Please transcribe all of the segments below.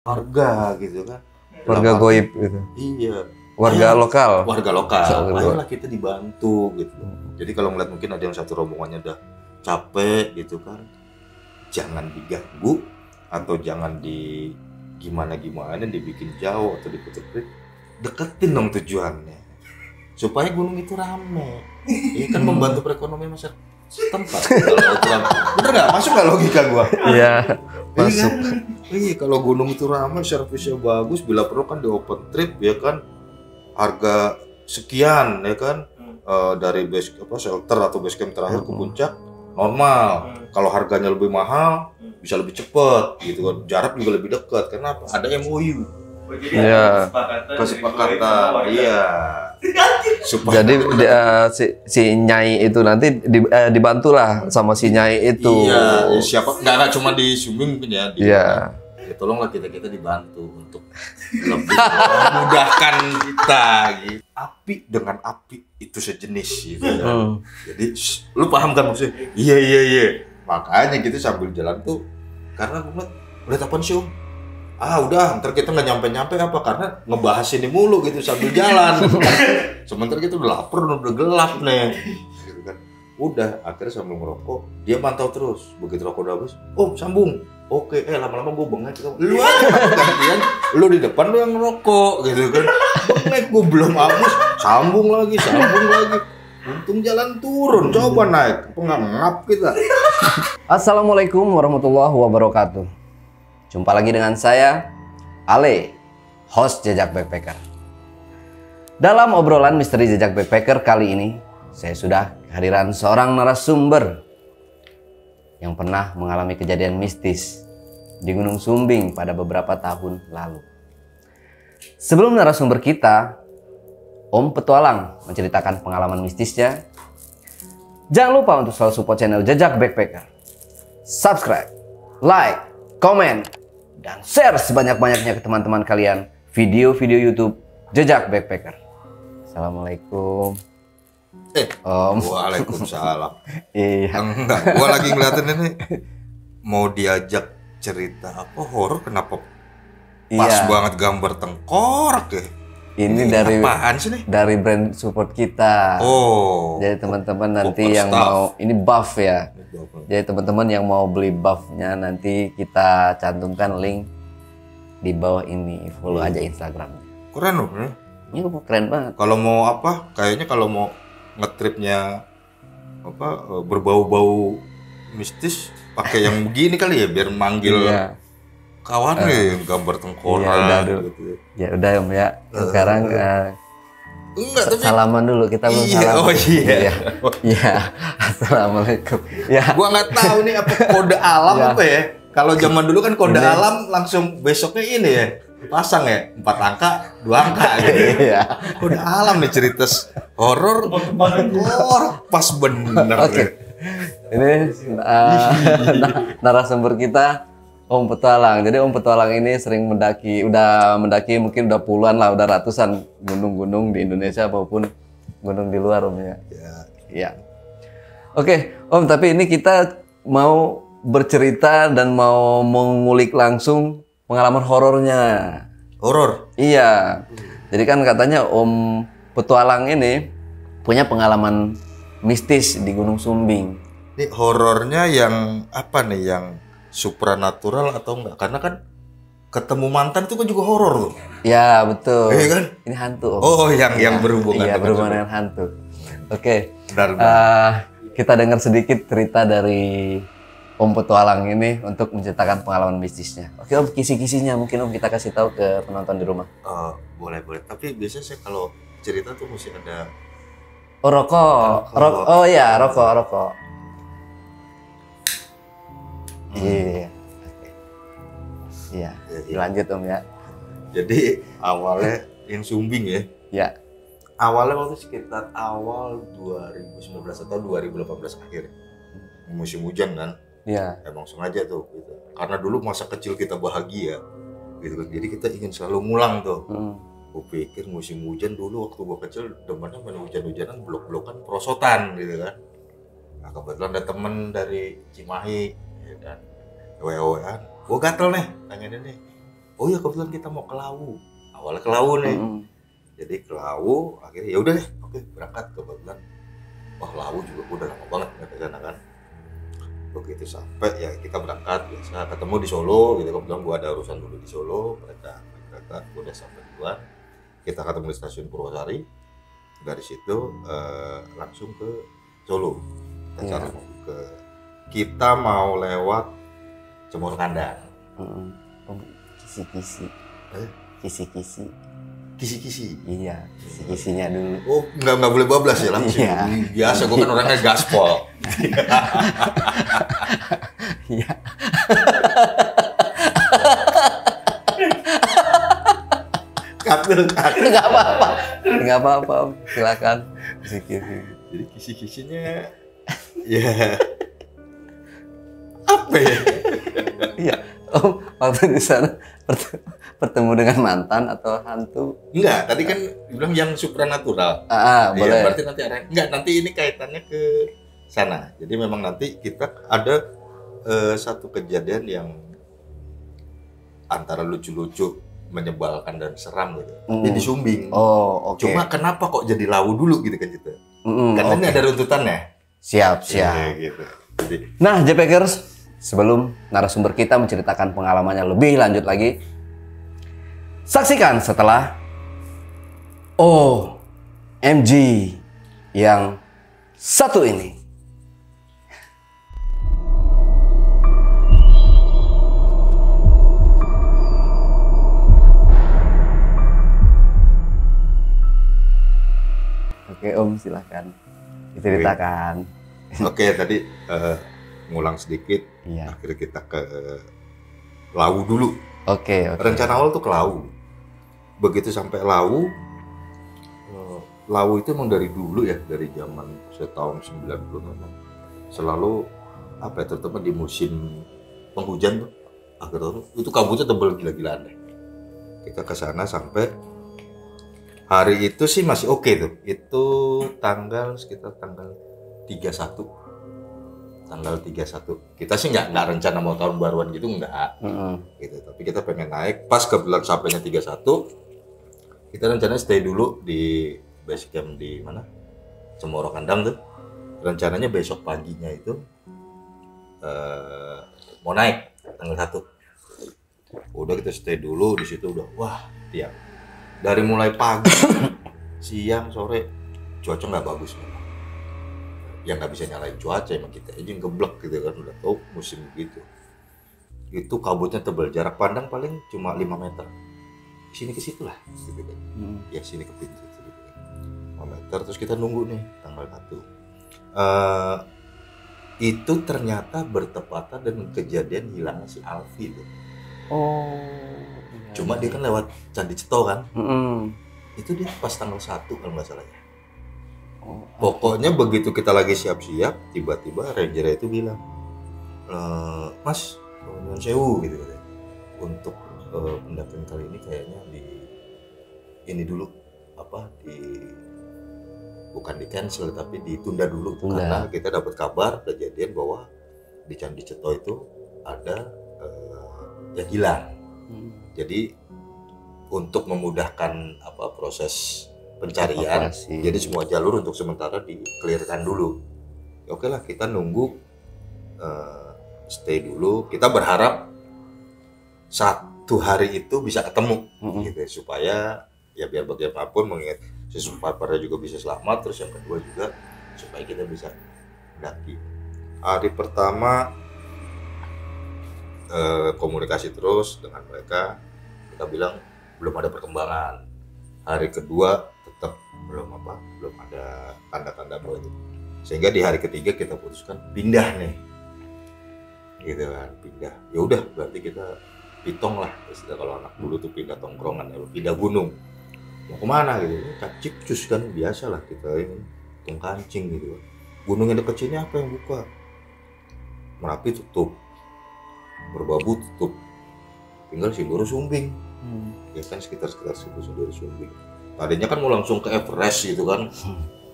warga gitu kan. Warga goib gitu. Iya. Warga lokal. Warga lokal. Ayolah kita dibantu gitu. Jadi kalau ngeliat mungkin ada yang satu rombongannya udah capek gitu kan, jangan diganggu atau jangan di gimana dibikin jauh atau diputer-puter, deketin dong tujuannya supaya gunung itu rame. Ini kan membantu perekonomian masyarakat setempat. Bener nggak? Masuk nggak logika gua? Iya, masuk. Iya, kalau gunung itu ramai, servisnya bagus, bila perlu kan di open trip ya kan, harga sekian ya kan, dari base shelter atau base camp terakhir ke puncak normal. Kalau harganya lebih mahal bisa lebih cepat gitu kan, jarak juga lebih dekat. Kenapa? Ada MOU. Iya. Kesepakatan. Iya. Jadi si Nyai itu nanti dibantulah sama si Nyai itu. Iya, siapa nggak cuma di Sumbing mungkin ya. Iya. Ya, tolonglah kita dibantu untuk lebih memudahkan kita gitu. Api dengan api itu sejenis gitu kan. Jadi lu paham kan maksudnya? Iya. Makanya gitu sambil jalan tuh, karena gue ngeliat apaan sih Om? Udah, ntar kita nggak nyampe apa karena ngebahas ini mulu gitu sambil jalan. Sementara kita udah lapar, udah gelap nih. Gitu kan. Udah, akhirnya sambil ngerokok, dia mantau terus. Begitu rokok udah habis, sambung. Oke, lama-lama gue bengek gitu. Lu aja gantian, lu di depan lu yang ngerokok gitu kan. Bengek gue belum habis, sambung lagi. Untung jalan turun, coba naik, ngap kita. Assalamualaikum warahmatullahi wabarakatuh. Jumpa lagi dengan saya, Ale, host Jejak Backpacker. Dalam obrolan misteri Jejak Backpacker kali ini, saya sudah kehadiran seorang narasumber yang pernah mengalami kejadian mistis di Gunung Sumbing pada beberapa tahun lalu. Sebelum narasumber kita, Om Petualang menceritakan pengalaman mistisnya, jangan lupa untuk selalu support channel Jejak Backpacker. Subscribe, like, komen, dan share sebanyak-banyaknya ke teman-teman kalian video-video YouTube Jejak Backpacker. Assalamualaikum. Om. Waalaikumsalam. Iya. Enggak, gua lagi ngeliatin ini mau diajak cerita apa horor, kenapa pas banget gambar tengkorak ya? Ini dari apaan sih nih? Dari brand support kita. Jadi teman-teman nanti yang mau ini buff ya. Jadi teman-teman yang mau beli buffnya nanti kita cantumkan link di bawah ini. Follow aja Instagramnya. Keren loh. Ini keren banget. Kalau mau kayaknya kalau mau ngetripnya berbau-bau mistis pakai yang begini kali ya biar manggil kawannya yang gambar tengkorak gitu. Ya udah Om ya. Sekarang enggak, tapi salaman dulu, kita belum salam. Iya. Assalamualaikum. Ya. Gua nggak tahu nih apa kode alam apa ya. Kalau zaman dulu kan kode alam langsung besoknya ini ya. Pasang ya 4 angka 2 angka gitu. Iya. Kode alam nih cerita horor pas bener. Oke. Ini narasumber kita Om Petualang. Jadi Om Petualang ini sering udah mendaki mungkin udah puluhan lah, udah ratusan gunung-gunung di Indonesia maupun gunung di luar Om ya. Iya. Oke, Om, tapi ini kita mau bercerita dan mau mengulik langsung pengalaman horornya. Horor? Iya. Jadi kan katanya Om Petualang ini punya pengalaman mistis di Gunung Sumbing. Ini horornya yang apa nih, yang supranatural atau enggak? Karena kan ketemu mantan itu kan juga horor loh. Ya betul. Iya kan? Ini hantu Om. Oh yang berhubungan. Iya, berhubungan dengan hantu. Oke. Kita dengar sedikit cerita dari Om Petualang ini untuk menceritakan pengalaman mistisnya. Oke Om, kisi-kisinya mungkin Om kita kasih tahu ke penonton di rumah. Boleh. Tapi biasanya saya kalau cerita tuh mesti ada rokok. Oh iya, rokok. Iya. Iya. Lanjut Om ya. Jadi awalnya yang Sumbing ya. Ya. Awalnya waktu sekitar awal 2019 atau 2018 akhir. Musim hujan kan. Iya. Emang sengaja tuh gitu. Karena dulu masa kecil kita bahagia gitu kan. Jadi kita ingin selalu ngulang tuh. Gue pikir musim hujan dulu waktu gue kecil demennya main hujan-hujanan, blok-blokan, perosotan gitu kan. Nah kebetulan ada temen dari Cimahi ya kan, wewean, gue gatel nih, tanya dia nih, oh ya kebetulan kita mau ke Lawu, awalnya ke Lawu nih. Jadi ke Lawu, akhirnya ya udah deh, oke berangkat. Kebetulan wah Lawu juga udah lama banget nggak ke sana kan. Begitu sampai ya kita berangkat, biasa ketemu di Solo gitu. Kebetulan gua ada urusan dulu di Solo, mereka udah sampai duluan. Kita ketemu di stasiun Purwosari, dari situ langsung ke Solo. Kita mau lewat Cemoro Kandang. Kisi-kisi. Iya, kisi-kisinya dulu. Oh, nggak boleh bablas ya langsung. Iya. Biasa gue kan orangnya gaspol. Iya. Nggak apa-apa. Silakan. Kisi-kisi. Jadi kisi-kisinya, ya apa ya? Iya. Om, waktu di sana bertemu dengan mantan atau hantu? Enggak, tadi kan bilang yang supranatural. Boleh. Berarti nanti nanti ini kaitannya ke sana. Jadi memang nanti kita ada satu kejadian yang antara lucu-lucu, menyebalkan dan seram gitu. Jadi Sumbing. Oh, oke. Cuma kenapa kok jadi Lawu dulu gitu kan gitu? Karena ini ada runtutannya. Siap. Gitu. Jadi, nah, JPKers, sebelum narasumber kita menceritakan pengalamannya lebih lanjut lagi, saksikan setelah OMG yang satu ini. Oke Om, silahkan diceritakan. Oke, tadi ngulang sedikit. Iya. Akhirnya kita ke Lawu dulu. Oke. Rencana awal tuh ke Lawu. Begitu sampai Lawu, Lawu itu emang dari dulu ya, dari zaman tahun 90 selalu apa ya, terutama di musim penghujan tuh, akhir tahun itu kabutnya tebel gila-gilaan deh. Kita ke sana sampai hari itu sih masih oke tuh. Itu sekitar tanggal 31. Tanggal 31. Kita sih nggak rencana mau tahun baruan gitu, nggak. Gitu. Tapi kita pengen naik. Pas kebetulan sampainya 31, kita rencananya stay dulu di base camp di mana? Cemoro Kandang tuh. Rencananya besok paginya itu mau naik tanggal 1. Udah kita stay dulu di situ, udah wah tiap dari mulai pagi siang sore cuaca nggak bagus memang. Ya nggak bisa nyalain cuaca, emang kita aja geblek gitu kan, udah tahu musim gitu. Itu kabutnya tebal, jarak pandang paling cuma 5 meter. Sini ke situ lah gitu kan. Ya sini ke pintu gitu kan. 5 meter, terus kita nunggu nih tanggal 1. Itu ternyata bertepatan dengan kejadian hilangnya si Alfi tuh. Cuma dia kan lewat Candi Ceto kan. Itu dia pas tanggal 1 kalau nggak salah ya. Pokoknya begitu kita lagi siap-siap, tiba-tiba ranger itu bilang, Mas, nyuwun sewu gitu katanya. Untuk pendakian kali ini kayaknya ini dulu bukan di cancel tapi ditunda dulu. Karena kita dapat kabar kejadian bahwa di Candi Ceto itu ada yang hilang. Jadi untuk memudahkan proses pencarian, jadi semua jalur untuk sementara di-clearkan dulu. Ya, oke lah, kita nunggu, stay dulu. Kita berharap satu hari itu bisa ketemu, gitu, supaya ya biar bagaimanapun mengingat si survivornya juga bisa selamat. Terus yang kedua juga supaya kita bisa mendaki. Hari pertama komunikasi terus dengan mereka, kita bilang belum ada perkembangan. Hari kedua tetap belum ada tanda-tanda bahwa itu. Sehingga di hari ketiga kita putuskan pindah nih, gitu kan, pindah. Ya udah, berarti kita pitong lah, istilah kalau anak dulu tuh pindah tongkrongan, ya pindah gunung. Mau kemana gitu? Cipcus kan, biasa lah kita ini kancing gitu. Gunung yang dekat sini apa yang buka? Merapi tutup, Merbabu tutup, tinggal Sindoro Sumbing. Ya kan sekitar situ Sindoro Sumbing. Tadinya kan mau langsung ke Everest gitu kan,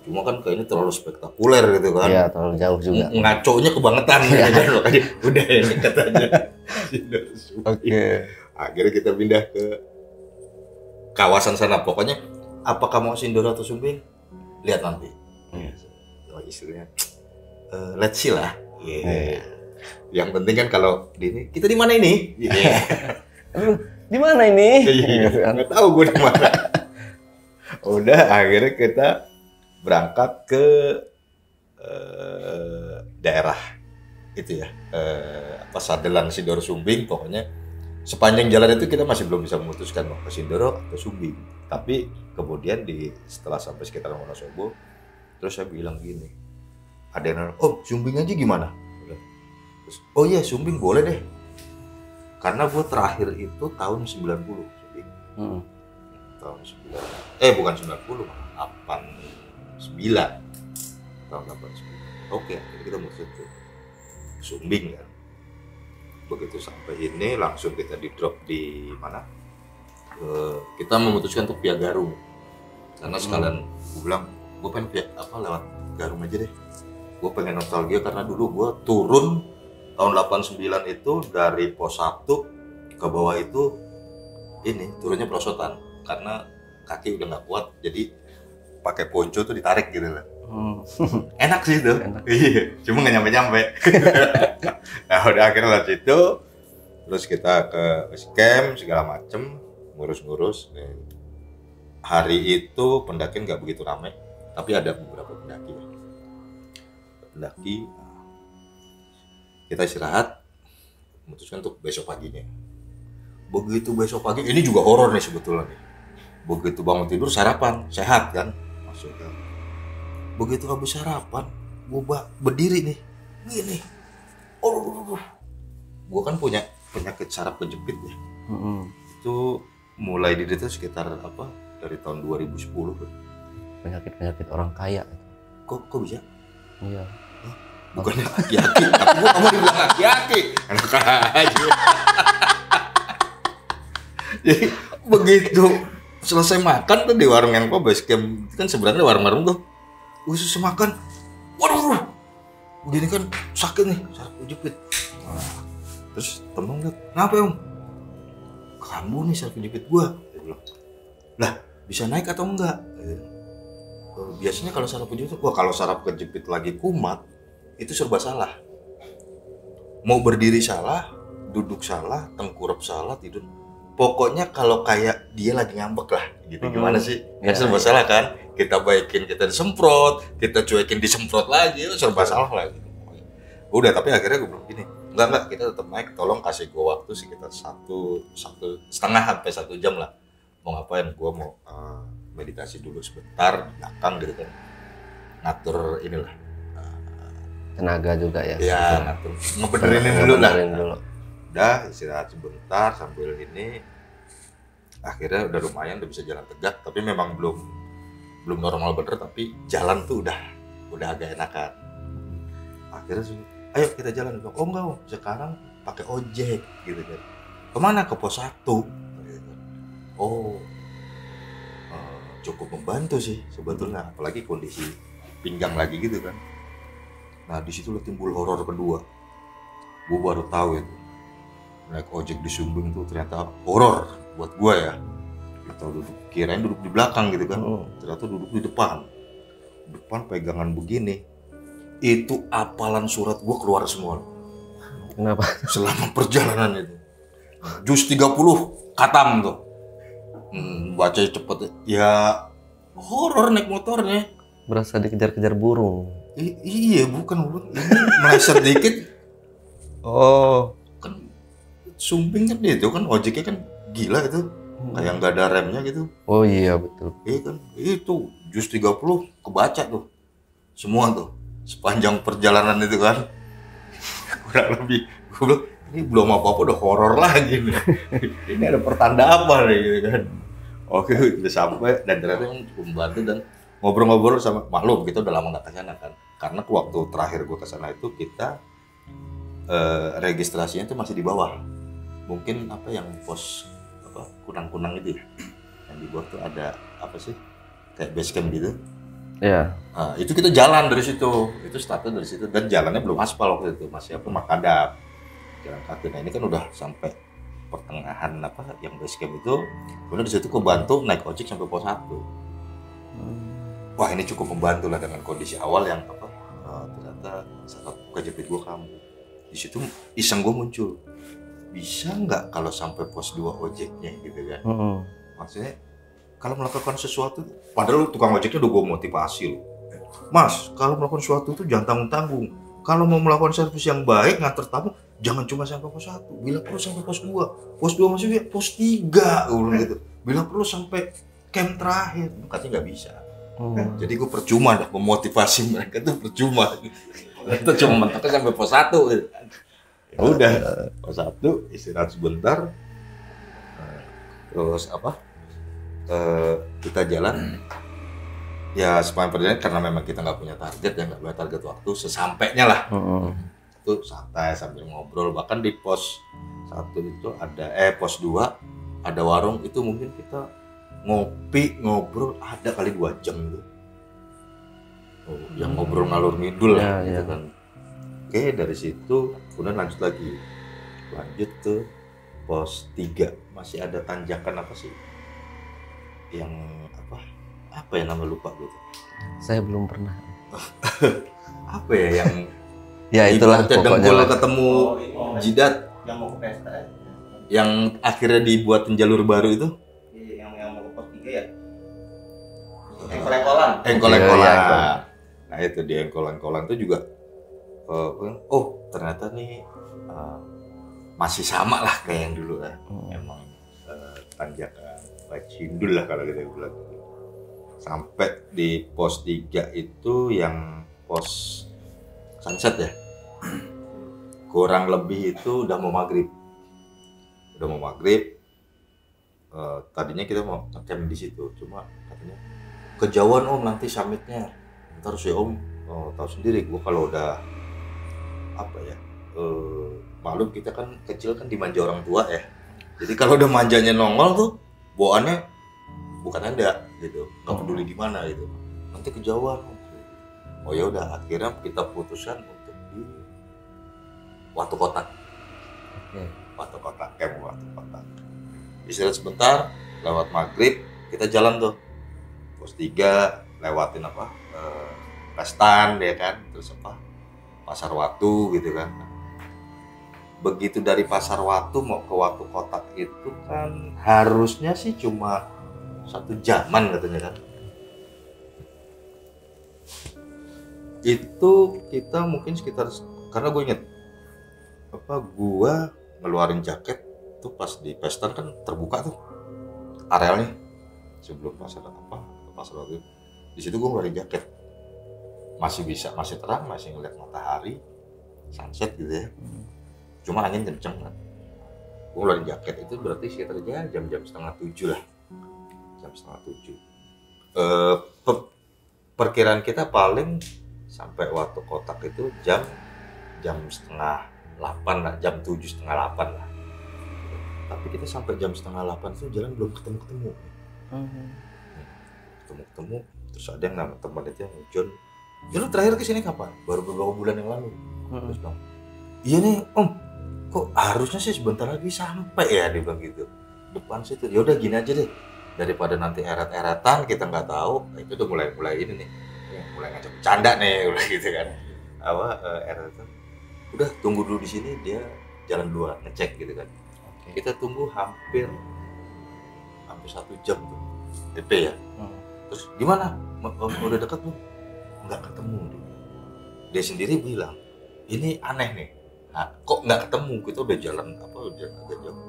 cuma kan kayaknya terlalu spektakuler gitu kan. Iya, terlalu jauh juga. Ngaconya kebangetan gitu kan, makanya udah ini katanya. Oke. Akhirnya kita pindah ke kawasan sana. Pokoknya apakah mau Sindoro atau Sumbing? Lihat nanti. Oh, istilahnya let's see lah. Yang penting kan kalau di ini, kita di mana ini? Di mana ini? Nggak tahu gue di mana. Udah akhirnya kita berangkat ke daerah itu ya, Sadelan, Sindoro, Sumbing. Pokoknya sepanjang jalan itu kita masih belum bisa memutuskan mau ke Sindoro atau Sumbing. Tapi kemudian setelah sampai sekitar Wonosobo, terus saya bilang gini, ada yang oh Sumbing aja gimana? Terus, oh iya Sumbing boleh deh, karena gue terakhir itu tahun 90 Sumbing. Tahun 9 bukan 90, 89 tahun 89. Oke, jadi kita mutusin tuh Sumbing kan. Begitu sampai ini langsung kita di drop di mana? Kita memutuskan untuk via Garung, karena sekalian gue bilang gue pengen lewat Garung aja deh. Gue pengen nostalgia karena dulu gue turun tahun 89 itu dari pos 1 ke bawah itu ini turunnya perosotan karena kaki udah nggak kuat, jadi pakai ponco tuh ditarik gitu lah. Enak sih itu. Iya, cuma nggak nyampe. Nah udah akhirnya lah situ, terus kita ke base camp segala macem, ngurus-ngurus. Hari itu pendakian nggak begitu ramai, tapi ada beberapa pendaki. Kita istirahat, memutuskan untuk besok paginya. Begitu besok pagi, ini juga horor nih sebetulnya nih. Begitu bangun tidur sarapan, sehat kan maksudnya. Begitu habis sarapan, gue berdiri nih, gini. Gue kan punya penyakit saraf kejepit ya. Itu mulai diderita sekitar dari tahun 2010. Penyakit orang kaya. Kok bisa? Iya. Bukannya aki-aki, tapi gue kamu dibilang aki-aki. Enak aja. Jadi begitu selesai makan tuh di warung yang base camp kan sebenarnya warung-warung tuh khusus makan. Waduh, begini kan sakit nih, saraf kejepit. Terus temen lihat, kenapa om? Kamu nih saraf kejepit gua. Dia bilang, lah bisa naik atau enggak? Biasanya kalau saraf kejepit, kalau saraf kejepit lagi kumat itu serba salah. Mau berdiri salah, duduk salah, tengkurap salah, tidur. Pokoknya kalau kayak dia lagi ngambek lah, gitu. Gimana sih? Kan serba salah kan? Kita baikin, kita disemprot, kita cuekin, disemprot lagi, itu serba salah lagi. Udah, tapi akhirnya gue bilang gini, enggak, kita tetap naik. Tolong kasih gue waktu sekitar 1,5 sampai 1 jam lah. Mau ngapain? Gue mau meditasi dulu sebentar, belakang gitu kan. Ngatur inilah. Tenaga juga ya. Ya, ngatur. Ngebenerin dulu lah. Udah istirahat sebentar sambil ini. Akhirnya udah lumayan, udah bisa jalan tegak, tapi memang belum normal bener, tapi jalan tuh udah agak enakan. Akhirnya ayo kita jalan. Oh enggak, sekarang pakai ojek gitu kan. Kemana? Ke pos 1. Oh, cukup membantu sih sebetulnya, apalagi kondisi pinggang lagi gitu kan. Nah di situ timbul horor kedua. Gue baru tahu itu naik ojek di Sumbing tuh ternyata horor buat gue ya. Kita kirain duduk di belakang gitu kan, ternyata duduk di depan pegangan begini. Itu apalan surat gue keluar semua. Kenapa? Selama perjalanan itu juz 30 khatam tuh. Baca cepet ya, horor naik motornya. Berasa dikejar-kejar burung. Iya bukan, ini meleset dikit. Oh, Kan Sumbing kan itu kan ojeknya kan gila itu. Kayak nggak ada remnya gitu. Oh iya betul. Iya kan, itu juz 30 kebaca tuh semua tuh sepanjang perjalanan itu kan. Kurang lebih gue bilang ini belum apa-apa udah horor lagi nih. Ini ada pertanda apa nih gitu kan. Oke udah sampai dan ternyata cukup membantu dan ngobrol-ngobrol sama maklum kita udah lama nggak kesana kan. Karena waktu terakhir gue kesana itu kita registrasinya itu masih di bawah. Mungkin yang pos kunang-kunang itu ya, yang di bawah tuh ada apa sih kayak base camp gitu. Iya. Nah, itu kita jalan dari situ, itu startnya dari situ dan jalannya belum aspal waktu itu, masih makadam, jalan kaki. Nah ini kan udah sampai pertengahan yang base camp itu, kemudian di situ gue bantu naik ojek sampai pos 1. Wah ini cukup membantu lah dengan kondisi awal yang ternyata saat kejepit gue kambuh. Di situ iseng gue muncul, bisa nggak kalau sampai pos 2 ojeknya gitu kan? Maksudnya kalau melakukan sesuatu, padahal tukang ojeknya udah gue motivasi loh. Mas, kalau melakukan sesuatu itu jangan tanggung-tanggung. Kalau mau melakukan servis yang baik, nganter tamu, jangan cuma sampai pos 1. Bila perlu sampai pos 2. Pos 2 maksudnya pos 3. Gitu. Bila perlu sampai camp terakhir. Katanya nggak bisa. Jadi gue percuma dah memotivasi mereka tuh percuma. Itu cuma mentoknya sampai pos 1. Gitu. Ya udah, pos 1 istirahat sebentar. Terus kita jalan. Ya sepanjang perjalanan karena memang kita nggak punya target ya, nggak punya target waktu, sesampainya lah itu santai sambil ngobrol. Bahkan di pos 1 itu ada pos 2 ada warung, itu mungkin kita ngobrol ada kali 2 jam gitu. Yang ngobrol ngalur ngidul lah gitu kan. Oke, dari situ kemudian lanjut ke pos 3. Masih ada tanjakan apa sih yang apa ya, nama lupa gitu. Saya belum pernah. Apa ya yang ya itulah pokoknya ketemu jidat yang mau ke pesta ya? Yang akhirnya dibuatin jalur baru itu yang mau ke pos 3 ya? Engkol-engkolan. Nah itu di engkol-engkolan itu juga ternyata nih masih sama lah kayak yang dulu lah. Emang tanjakan baik sindul lah kalau kita bilang. Sampai di pos 3 itu yang pos sunset ya, kurang lebih itu udah mau maghrib. Tadinya kita mau ngecamp di situ, cuma katanya kejauhan om, nanti summitnya ntar sih om. Tahu sendiri gua kalau udah maklum kita kan kecil kan dimanja orang tua ya, jadi kalau udah manjanya nongol tuh bawaannya bukan ada gitu, nggak peduli di mana gitu, nanti kejauhan. Oh ya udah, akhirnya kita putuskan untuk di Watu Kotak. Watu Kotak. Istirahat sebentar, lewat maghrib kita jalan tuh pos 3, lewatin Pestan ya kan, terus Pasar Watu gitu kan. Begitu dari Pasar Watu mau ke Watu Kotak itu kan harusnya sih cuma 1 jaman katanya kan. Itu kita mungkin sekitar, karena gue inget gue ngeluarin jaket tuh pas di Pestan kan terbuka tuh arealnya sebelum pasar waktu. Di situ gue ngeluarin jaket, masih terang, masih ngeliat matahari sunset gitu ya. Cuma angin kenceng kan. Gue ngeluarin jaket itu berarti sekitar jam-jam 6:30 lah. Jam 6:30. Perkiraan kita paling sampai Watu Kotak itu jam 7:30 lah, jam 7:30, 8 lah. Tapi kita sampai jam 7:30 itu jalan belum ketemu. Ketemu, terus ada yang nama teman itu yang John. Ya lu terakhir kesini kapan? Baru beberapa bulan yang lalu. Terus bilang, iya nih om, kok harusnya sih sebentar lagi sampai ya, dia bilang gitu. Depan situ. Ya udah gini aja deh, daripada nanti eret-eretan kita nggak tahu. Itu udah mulai ini nih, mulai ngajak bercanda nih, udah gitu kan. Eretan. Udah tunggu dulu di sini, dia jalan duluan ngecek gitu kan. Kita tunggu hampir 1 jam tuh DP ya. Terus gimana? Udah dekat belum? Nggak ketemu dia sendiri bilang, ini aneh nih. Nah, kok nggak ketemu? Kita udah jalan udah agak jauh.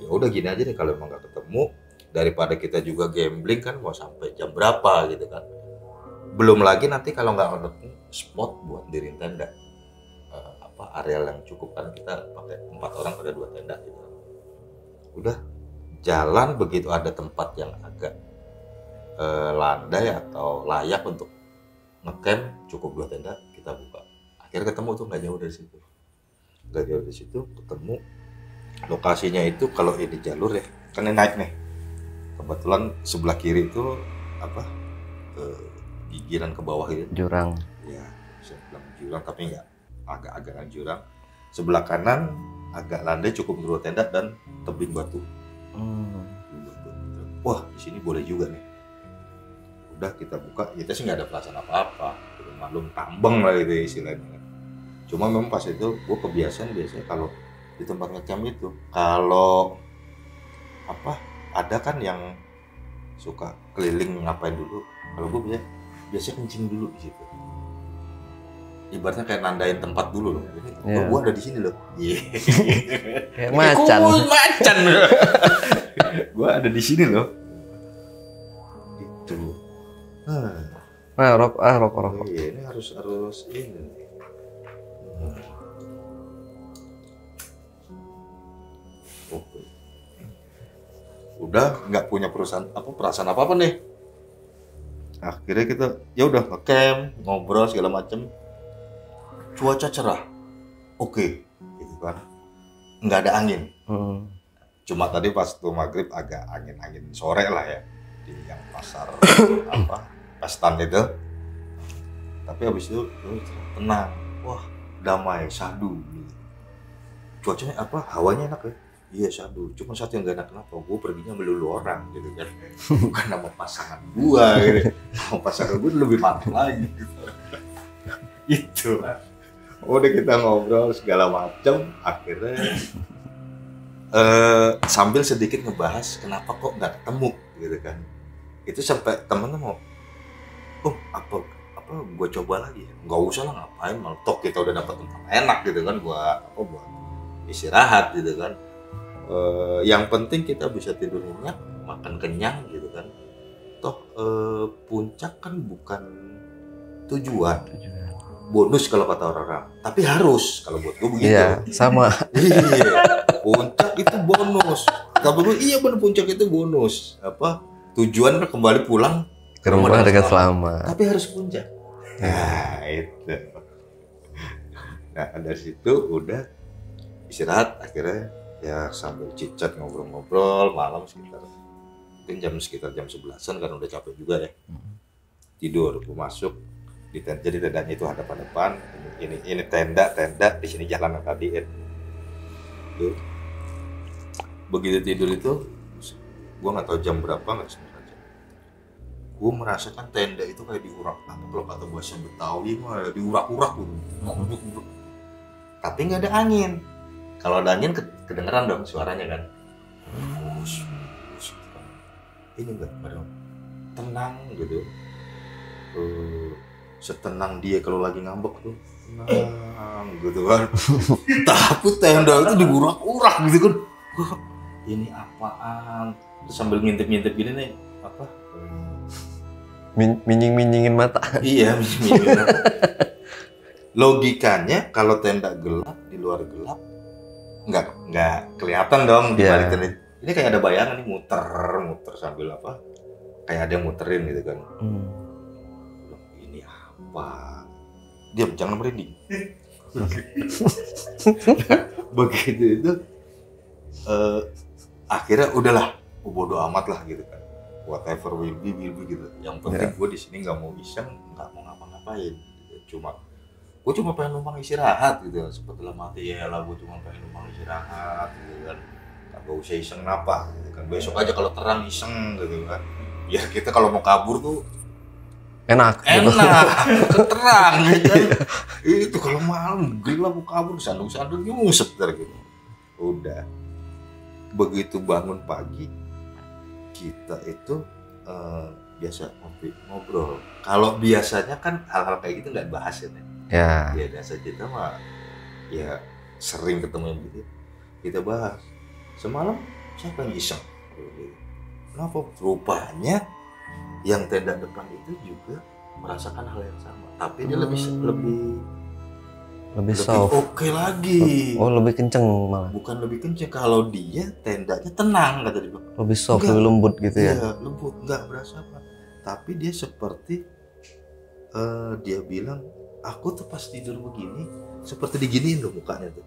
Ya udah gini aja nih, kalau emang nggak ketemu, daripada kita juga gambling kan, mau sampai jam berapa gitu kan. Belum lagi nanti kalau nggak ketemu spot buat diriin tenda. Areal yang cukup kan, kita pakai 4 orang pada 2 tenda gitu. Udah jalan, begitu ada tempat yang agak landai atau layak untuk ngecamp, cukup 2 tenda, kita buka. Akhirnya ketemu tuh nggak jauh dari situ. Ketemu lokasinya itu kalau ini jalur ya, kan naik nih. Kebetulan sebelah kiri itu gigiran ke bawah gitu. Jurang. Ya, saya bilang jurang tapi nggak, agak-agak jurang. Sebelah kanan agak landai cukup dua tenda dan tebing batu. Wah di sini boleh juga nih. Udah kita buka, kita sih nggak ada perasaan apa-apa, maklum tambang lah gitu istilahnya. Cuma memang pas itu gue kebiasaan biasanya kalau di tempat ngecamp itu, kalau apa ada kan yang suka keliling ngapain dulu, kalau gue biasa kencing dulu di situ. Ibaratnya kayak nandain tempat dulu loh. Gue ada di sini loh. Kayak macan. Macan. Gue ada di sini loh. Itu. Rokok. Iya, ini harus ini. Oke. Udah nggak punya perasaan apa nih. Akhirnya kita ya udah ngecamp, ngobrol segala macem. Cuaca cerah, oke, gitu kan, nggak ada angin. Cuma tadi pas tuh maghrib agak angin sore lah ya di yang pasar Pestan itu. Tapi habis itu tenang, wah damai, syahdu. Cuacanya hawanya enak ya. Iya syahdu. Cuma satu yang gak enak kenapa? Gue perginya melulu orang gitu kan, bukan nama pasangan gue. Gitu. Nama pasangan gue lebih mantap lagi. Gitu. Itu. Udah kita ngobrol segala macam, akhirnya sambil sedikit ngebahas kenapa kok nggak ketemu gitu kan. Itu sampai temennya mau, apa gue coba lagi, nggak usah lah ngapain, malah toh kita udah dapat tempat enak gitu kan, buat istirahat gitu kan. Yang penting kita bisa tidur nyenyak, makan kenyang gitu kan. Toh puncak kan bukan tujuan. Bonus kalau kata orang-orang, tapi harus kalau buat gue begitu. Iya, sama. Iya, puncak itu bonus. Tapi gue iya benar, puncak itu bonus. Tujuan kembali pulang ke rumah dengan selamat. Tapi harus puncak. Nah itu. Nah dari situ udah istirahat, akhirnya ya sambil cicat ngobrol-ngobrol malam sekitar jam 11-an kan udah capek juga ya. Tidur, gue masuk. Jadi tendanya itu hadapan-hadapan, ini tenda di sini jalan tadi. Begitu tidur itu, gue nggak tahu jam berapa, nggak sengaja. Gue merasakan tenda itu kayak diurak, kalau kata bahasa Betawi mah diurak-urak gitu. Tapi nggak ada angin. Kalau ada angin kedengeran dong suaranya kan. Ini enggak, tenang gitu. Setenang dia kalau lagi ngambek tuh, tenang gitu kan. Tapi tenda itu diurak-urak gitu kan. Ini apaan? Terus sambil ngintip-ngintip gini nih, Minying-minyingin mata. Iya, minying-minyingin mata. Logikanya kalau tenda gelap, di luar gelap, nggak kelihatan dong di balik tenda. Ini kayak ada bayangan nih muter sambil kayak ada yang muterin gitu kan. Ini apa? Diam, jangan merinding. Begitu itu akhirnya udahlah, bodo amat lah gitu kan. Whatever will be gitu. Yang penting gue di sini nggak mau iseng, nggak mau ngapa-ngapain. Gue cuma pengen numpang istirahat gitu. Seperti mati ya lah, gue cuma pengen numpang istirahat gitu kan. Gak usah iseng apa gitu kan. Besok aja kalau terang iseng gitu kan. Biar kita kalau mau kabur tuh enak gitu. Terang gitu kan. Itu kalau malam gelap mau kabur, sandung-sandung nyuset gitu. Udah. Begitu bangun pagi, kita itu biasa ngobrol. Kalau biasanya kan hal-hal kayak gitu nggak bahas ya. Ya biasa kita mah ya sering ketemu yang gitu. Kita bahas. Semalam siapa yang iseng? Kenapa? Rupanya yang tenda depan itu juga merasakan hal yang sama, tapi dia lebih soft. Oke lagi. Oh, lebih kenceng malah. Bukan lebih kenceng, kalau dia tendanya tenang kata dia. Lebih soft, lebih lembut gitu ya. Iya, lembut, enggak berasa apa. Tapi dia seperti dia bilang, aku tuh pas tidur begini seperti diginiin loh mukanya tuh.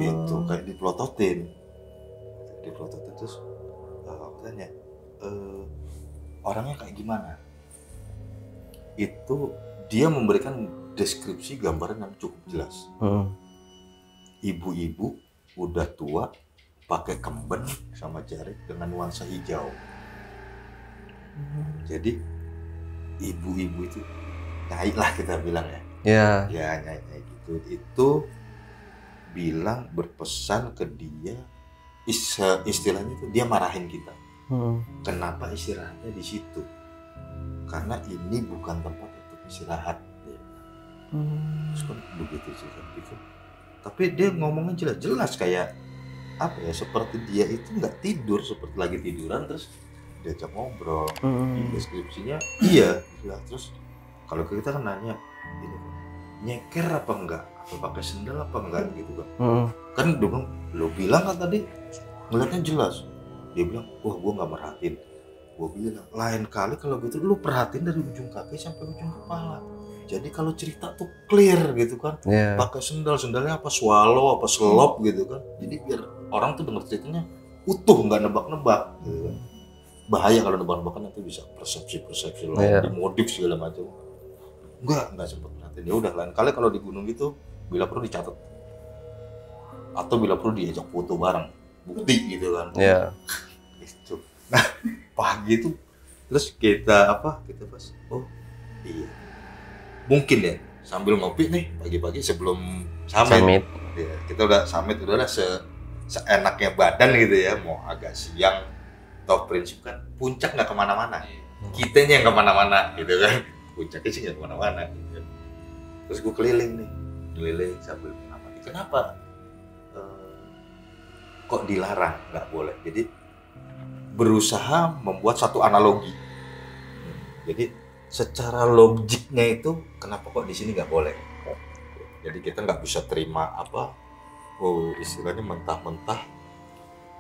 Itu kayak dipelototin terus aku tanya, orangnya kayak gimana? Itu dia memberikan deskripsi gambaran yang cukup jelas. ibu-ibu udah tua pakai kemben sama jarik dengan nuansa hijau. Jadi ibu-ibu itu nyai lah kita bilang ya. Ya nyai gitu. Itu bilang berpesan ke dia, istilahnya itu dia marahin kita. Kenapa istirahatnya di situ? Karena ini bukan tempat untuk istirahat. Terus kan begitu sih gitu. Tapi dia ngomongnya jelas-jelas kayak apa ya? Seperti dia itu nggak tidur, seperti lagi tiduran terus diajak ngobrol. Deskripsinya iya. Terus kalau kita kan nanya ini nyeker apa enggak? Atau pakai sendal apa enggak gitu kan? Kan dia bilang, lo bilang kan tadi ngeliatnya jelas. Dia bilang, wah gue nggak merhatiin. Gue bilang, lain kali kalau gitu lu perhatiin dari ujung kaki sampai ujung kepala. Jadi kalau cerita tuh clear gitu kan. Pakai sendalnya apa swallow apa selop gitu kan. Jadi biar orang tuh denger ceritanya utuh, nggak nebak-nebak gitu kan. Bahaya kalau nebak-nebakan nanti bisa persepsi lain, dimodif segala macam. Enggak sempat perhatiin. Ya udah, lain kali kalau di gunung gitu bila perlu dicatat. Atau bila perlu diajak foto bareng. Bukti gitu kan. Itu. Nah, pagi itu terus kita pas, oh iya. Mungkin ya sambil ngopi nih pagi-pagi sebelum summit. Ya, kita udah summit udah seenaknya badan gitu ya, mau agak siang. Toh prinsip kan puncak nggak kemana-mana, kitanya yang kemana-mana gitu kan. Puncaknya sih nggak kemana-mana gitu. Terus gue keliling sambil mengamati. Kenapa kok dilarang, nggak boleh? Jadi berusaha membuat satu analogi. Jadi secara logiknya itu kenapa kok di sini nggak boleh? Jadi kita nggak bisa terima istilahnya mentah-mentah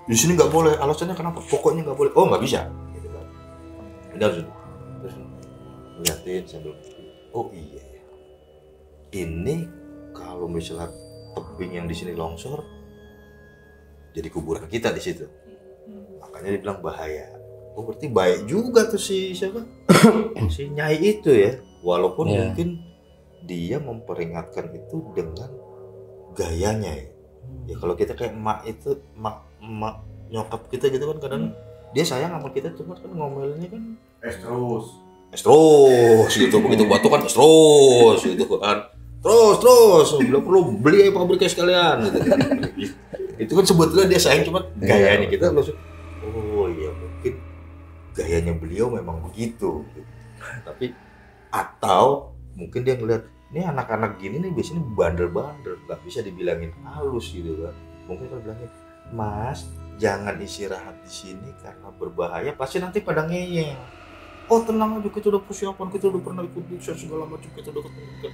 di sini nggak boleh. Alasannya kenapa? Pokoknya nggak boleh. Oh nggak bisa. Gitu kan. Terus ngeliatin sambil, oh iya. Ini kalau misalnya tebing yang di sini longsor, jadi kuburan kita di situ. Makanya dibilang bahaya. Oh berarti baik juga tuh si siapa? Si nyai itu ya. Walaupun mungkin dia memperingatkan itu dengan gayanya ya. Ya kalau kita kayak emak emak nyokap kita gitu kan kadang dia sayang sama kita cuma kan ngomelnya kan es terus gitu. Begitu batu kan es terus gitu kan. Terus belum perlu beli pabriknya sekalian gitu. Itu kan sebetulnya dia sayang cuma gayanya kita langsung oh iya mungkin gayanya beliau memang begitu gitu. Tapi atau mungkin dia ngeliat ini anak-anak gini nih biasanya bandel-bandel, nggak bisa dibilangin halus gitu kan. Mungkin kalau bilangin mas jangan istirahat di sini karena berbahaya, pasti nanti pada ngeyel. Oh tenang aja, kita udah persiapan, kita udah pernah ikut buksan segala macam, kita udah ketemu.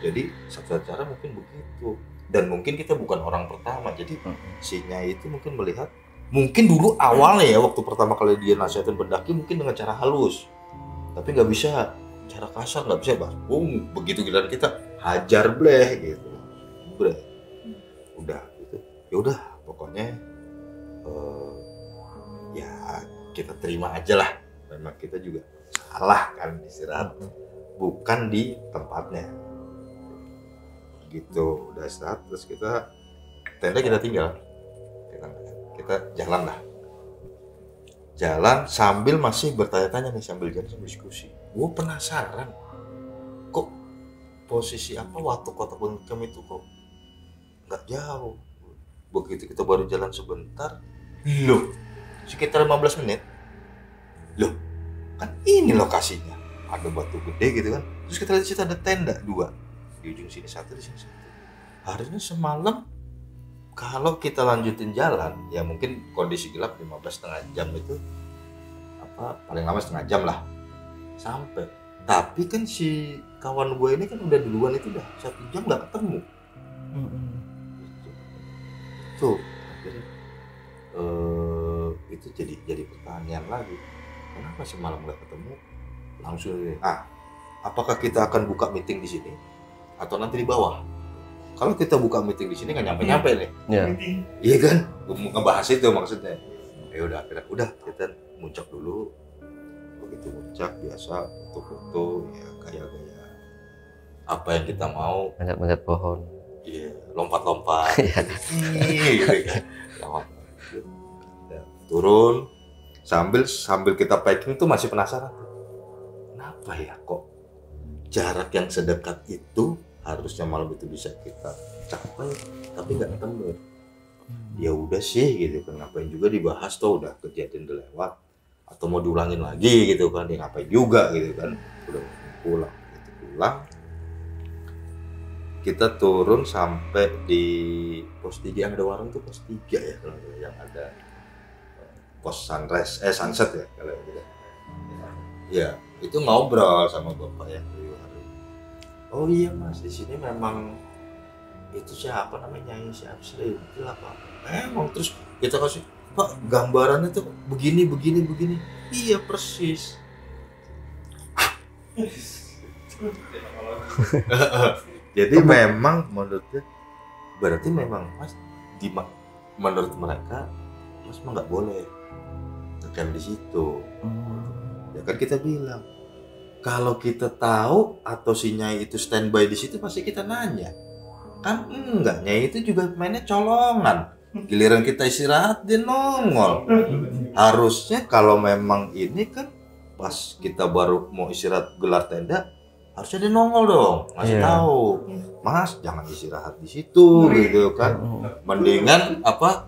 Jadi satu cara mungkin begitu. Dan mungkin kita bukan orang pertama, jadi si nyai itu mungkin melihat, mungkin dulu awalnya ya waktu pertama kali dia nasihatin pendaki mungkin dengan cara halus, tapi nggak bisa cara kasar, nggak bisa bahas. Begitu giliran kita hajar bleh gitu, udah gitu. Ya udah pokoknya ya kita terima aja lah. Memang kita juga salah kan istirahat, bukan di tempatnya. Gitu udah istirahat terus kita tenda kita tinggal, kita jalan sambil masih bertanya-tanya nih, sambil jalan sambil diskusi. Gue penasaran kok posisi apa waktu kota Bengkem itu kok nggak jauh. Begitu kita baru jalan sebentar, loh sekitar 15 menit, loh kan ini lokasinya, ada batu gede gitu kan. Terus kita lihat situ ada tenda 2 di ujung sini, satu di sini satu. Harusnya semalam kalau kita lanjutin jalan ya mungkin kondisi gelap 15,5 jam itu paling lama setengah jam lah sampai. Tapi kan si kawan gue ini kan udah duluan, itu udah 1 jam nggak ketemu. Tuh akhirnya itu jadi pertanyaan lagi, kenapa semalam nggak ketemu? Langsung apakah kita akan buka meeting di sini atau nanti di bawah? Kalau kita buka meeting di sini nggak nyampe nih. Iya kan? Ngebahas itu maksudnya. Ya udah kita muncak dulu. Begitu muncak biasa foto-foto ya gaya-gaya apa yang kita mau. Manjat pohon. Iya. lompat-lompat gitu kan. Ya, turun sambil kita packing tuh masih penasaran, kenapa ya kok jarak yang sedekat itu harusnya malam itu bisa kita capai tapi nggak ketemu. Ya udah sih gitu kan, ngapain juga dibahas, tuh udah kejadian udah lewat, atau mau diulangin lagi gitu kan, dia ngapain juga gitu kan. Udah pulang kita turun sampai di pos 3 yang ada warung tuh, pos 3 ya kalau yang ada pos sunset ya kalau gitu. Ya itu ngobrol sama bapak yang oh iya mas, di sini memang itu siapa namanya, siapa sih itu apa emang, terus kita kasih pak gambarannya tuh begini. Iya persis. Jadi memang menurutnya berarti memang mas menurut mereka mas mah nggak boleh tekan di situ. Ya kan kita bilang kalau kita tahu atau si Nyai itu standby di situ pasti kita nanya. Kan enggak, Nyai itu juga mainnya colongan. Giliran kita istirahat dia nongol. Harusnya kalau memang ini kan pas kita baru mau istirahat gelar tenda, harusnya dia nongol dong, ngasih tahu, Mas jangan istirahat di situ gitu kan. Mendingan apa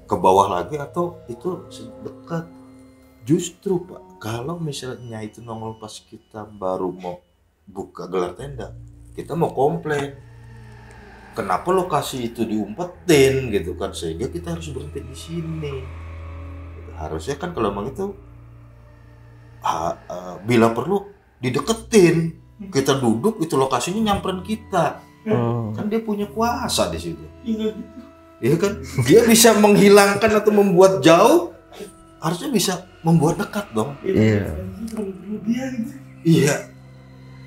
ke bawah lagi atau itu dekat. Justru Pak, kalau misalnya itu nongol pas kita baru mau buka gelar tenda, kita mau komplain. Kenapa lokasi itu diumpetin gitu kan, sehingga kita harus berhenti di sini. Harusnya kan kalau memang itu bila perlu dideketin, kita duduk itu lokasinya nyamperin kita. Kan dia punya kuasa di situ. Iya kan? Dia bisa menghilangkan atau membuat jauh, harusnya bisa membuat dekat dong.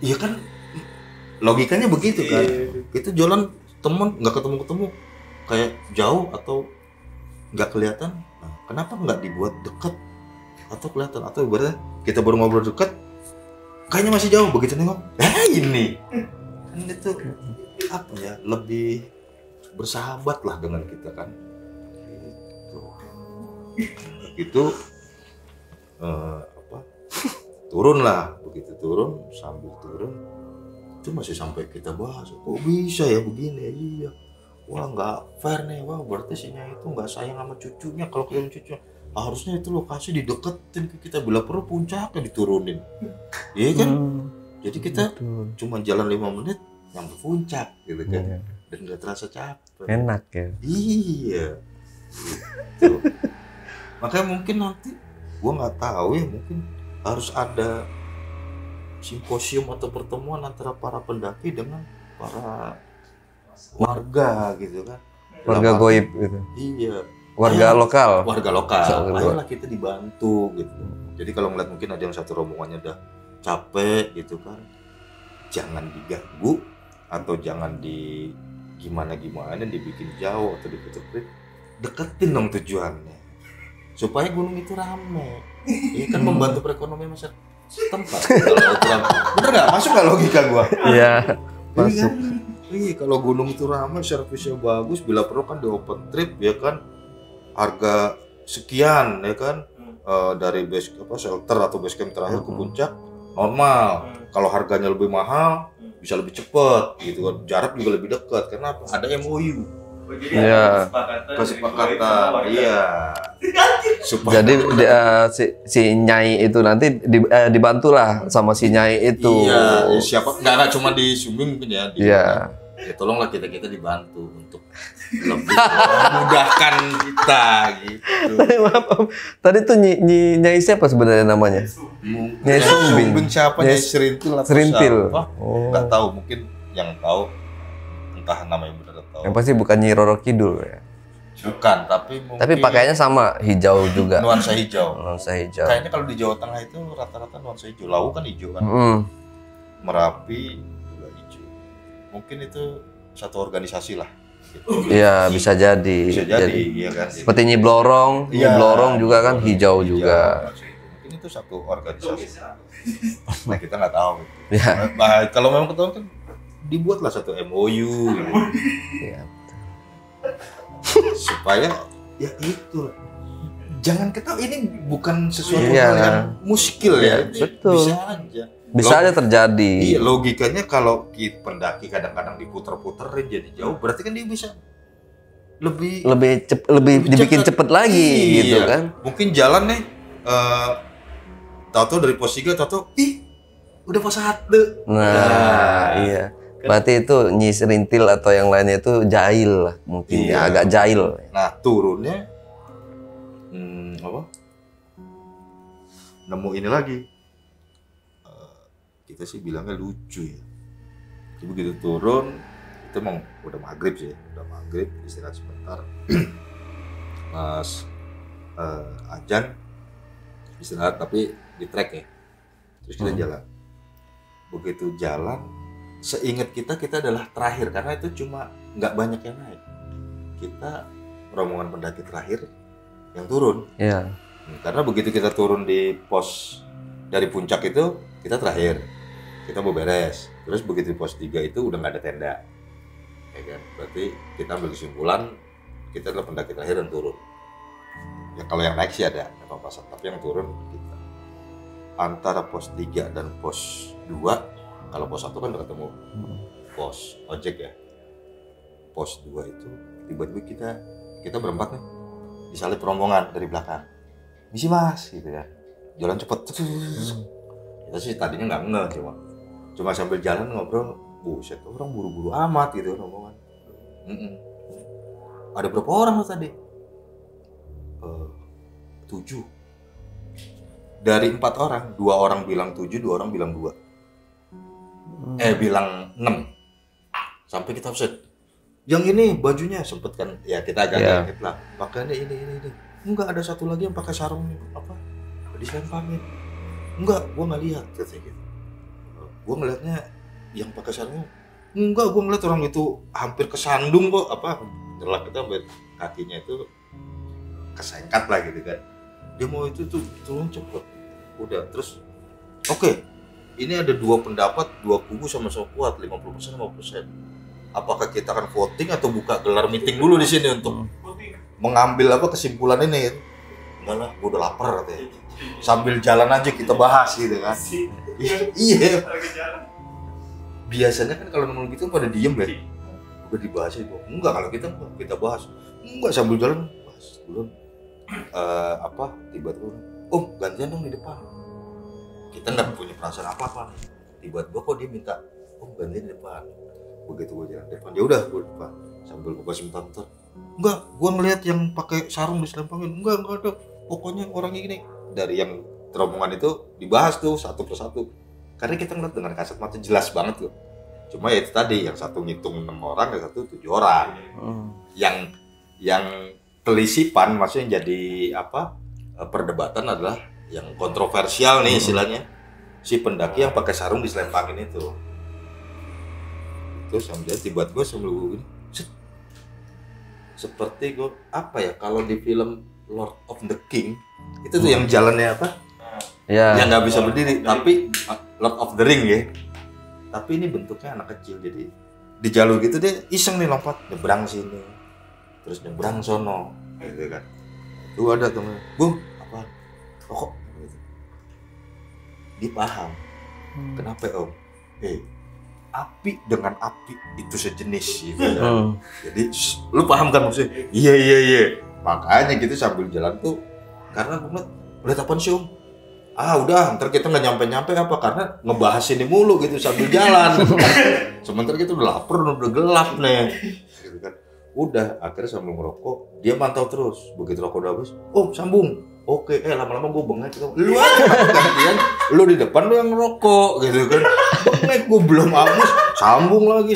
Iya kan, logikanya begitu kan. Kita jalan temen nggak ketemu kayak jauh atau nggak kelihatan, nah, kenapa nggak dibuat dekat atau kelihatan, atau ibaratnya kita baru ngobrol dekat kayaknya masih jauh, begitu nengok ini kan itu apa ya, lebih bersahabat lah dengan kita kan gitu. Turun lah, begitu turun, sambil turun itu masih sampai kita bahas, kok bisa ya begini ya. Iya, wah nggak fair nih, wah berarti si Nyai itu nggak sayang sama cucunya. Kalau kita cucunya harusnya itu lokasi dideketin ke kita, bila perlu puncaknya diturunin. Iya kan? Jadi kita cuma jalan 5 menit nyampe puncak gitu kan. Dan nggak terasa capek. Enak ya. Iya. Gitu. Makanya mungkin nanti gua nggak tahu ya, mungkin harus ada simposium atau pertemuan antara para pendaki dengan para warga gitu kan. Warga goib gitu. Iya. Warga lokal. Ayolah kita dibantu gitu. Jadi kalau ngeliat mungkin ada yang satu rombongannya udah capek gitu kan, jangan diganggu atau jangan di gimana dibikin jauh atau diputer-puter, deketin dong tujuannya supaya gunung itu rame. Ini kan membantu perekonomian masyarakat setempat. Bener nggak? Masuk nggak logika gua? Iya, masuk. Iya, kalau gunung itu ramai, servisnya bagus, bila perlu kan di open trip ya kan, harga sekian ya kan, dari base shelter atau base camp terakhir ke puncak normal. Kalau harganya lebih mahal bisa lebih cepat gitu kan, jarak juga lebih dekat. Karena apa? Ada MOU. Iya. Kesepakatan. Iya. Jadi si Nyai itu nanti dibantulah sama si Nyai itu. Iya, siapa nggak cuma di swimming mungkin ya. Iya. Ya tolonglah kita dibantu untuk lebih memudahkan kita gitu. Tadi tuh Nyai siapa sebenarnya namanya? Nyai Sumbing. Siapa? Nyai Serintil atau Serintil. siapa? Nggak tahu, mungkin yang tahu entah namanya benar atau. Yang pasti bukan Nyi Roro Kidul ya. Bukan, tapi mungkin. Tapi pakaiannya sama, hijau juga. Nuansa hijau. Nuansa hijau. Kayaknya kalau di Jawa Tengah itu rata-rata nuansa hijau. Lawu kan hijau kan. Merapi juga hijau. Mungkin itu satu organisasi lah. Iya, bisa jadi. Iya kan. Seperti Nyi Blorong, Nyi Blorong juga kan hijau juga. Mungkin itu satu organisasi. Nah, kita nggak tahu. Ya. Nah, kalau memang ketahuan kan dibuatlah satu MOU gitu. Iya. Supaya ya itu, jangan ketahui ini bukan sesuatu Iya. hal yang muskil ya. Iya, betul. Bisa aja. Bisa aja terjadi. Iya, logikanya kalau pendaki kadang-kadang diputer-puterin jadi jauh, berarti kan dia bisa lebih lebih dibikin cepet lagi Iya. gitu kan. Mungkin jalan nih tahu-tahu dari pos 3 tahu-tahu udah pos 1. Nah, iya. Berarti itu Nyi Serintil atau yang lainnya itu jahil lah mungkin Iya. ya, agak jahil. Nah, turunnya apa? Nemu ini lagi. Kita sih bilangnya lucu ya. Jadi begitu turun, itu emang udah maghrib sih, udah maghrib, istirahat sebentar. Pas azan istirahat tapi di trek ya. Terus kita jalan. Begitu jalan, seingat kita adalah terakhir karena itu cuma nggak banyak yang naik. Kita rombongan pendaki terakhir yang turun. Iya. Karena begitu kita turun di pos dari puncak itu kita terakhir, kita mau beres. Terus begitu di pos 3 itu udah nggak ada tenda, ya kan? Berarti kita ambil kesimpulan kita adalah pendaki terakhir yang turun. Ya kalau yang naik sih ada papasan, tapi yang turun kita. Antara pos 3 dan pos 2, kalau pos 1 kan udah ketemu pos ojek ya. Pos 2 itu tiba-tiba kita berempat nih disalip rombongan dari belakang. Misi mas, gitu ya. Jalan cepet. Kita sih tadinya nggak ngeh cuma sambil jalan ngobrol. Buset, orang buru-buru amat gitu rombongan. Ada berapa orang lo tadi? 7. Dari 4 orang, 2 orang bilang 7, 2 orang bilang 2. Bilang 6. Sampai kita upset. Yang ini bajunya sempet kan, ya kita agak kaget lah. Pakaiannya ini. Enggak, ada satu lagi yang pakai sarung apa? Diselempangin. Enggak, gua nggak lihat katanya gitu. Gua ngeliatnya yang pakai sarungnya. Enggak, gua ngeliat orang itu hampir kesandung kok, apa? Jelak kita hampir kakinya itu kesengkat lah gitu kan. Dia mau itu tuh turun cepet. Udah, terus oke. Ini ada 2 pendapat, 2 kubu sama-sama kuat, 50% 50%. Apakah kita akan voting atau buka gelar meeting dulu di sini untuk mengambil apa kesimpulan ini? Enggak lah, gue udah lapar katanya. Sambil jalan aja kita bahas gitu kan. Iya. Biasanya kan kalau nongol gitu pada diem ya. Udah dibahas itu. Enggak, kalau kita bahas. Enggak, sambil jalan bahas dulu. Tiba-tiba gantian dong di depan. Kita nggak punya perasaan apa-apa nih. Tiba-tiba kok dia minta gantian di depan. Begitu gue jalan depan, ya udah gue depan sambil gue sebentar. Enggak, gue ngelihat yang pakai sarung diselempangin. Enggak ada. Pokoknya orangnya gini. Dari yang rombongan itu dibahas tuh satu persatu. Karena kita ngeliat dengan kasat mata jelas banget tuh. Cuma ya itu tadi, yang satu ngitung 6 orang, yang satu 7 orang. Yang kelisipan, maksudnya jadi perdebatan adalah yang kontroversial nih istilahnya. Si pendaki yang pakai sarung diselempangin itu. Terus sambil tiba-tiba sambil gue gini, seperti gue kalau di film Lord of the King itu tuh yang jalannya yang nggak bisa berdiri, tapi Lord of the Ring ya, tapi ini bentuknya anak kecil, jadi di jalur gitu dia iseng nih lompat nyebrang sini terus nyebrang sono gitu kan. Tuh ada temen, Bung apa rokok gitu. Dia paham kenapa om, api dengan api itu sejenis gitu kan. Jadi lu paham kan maksudnya? Iya. Makanya gitu sambil jalan tuh, karena gue ngeliat apaan sih om? Udah, ntar kita nggak nyampe apa karena ngebahas ini mulu gitu sambil jalan. Sementara kita udah lapar, udah gelap nih. Gitu kan. Udah, akhirnya sambil ngerokok, dia mantau terus. Begitu rokok udah habis, sambung. Oke, lama-lama gue bengek gitu. Lu gantian, lu di depan lu yang ngerokok gitu kan. Bengek gue belum habis, sambung lagi.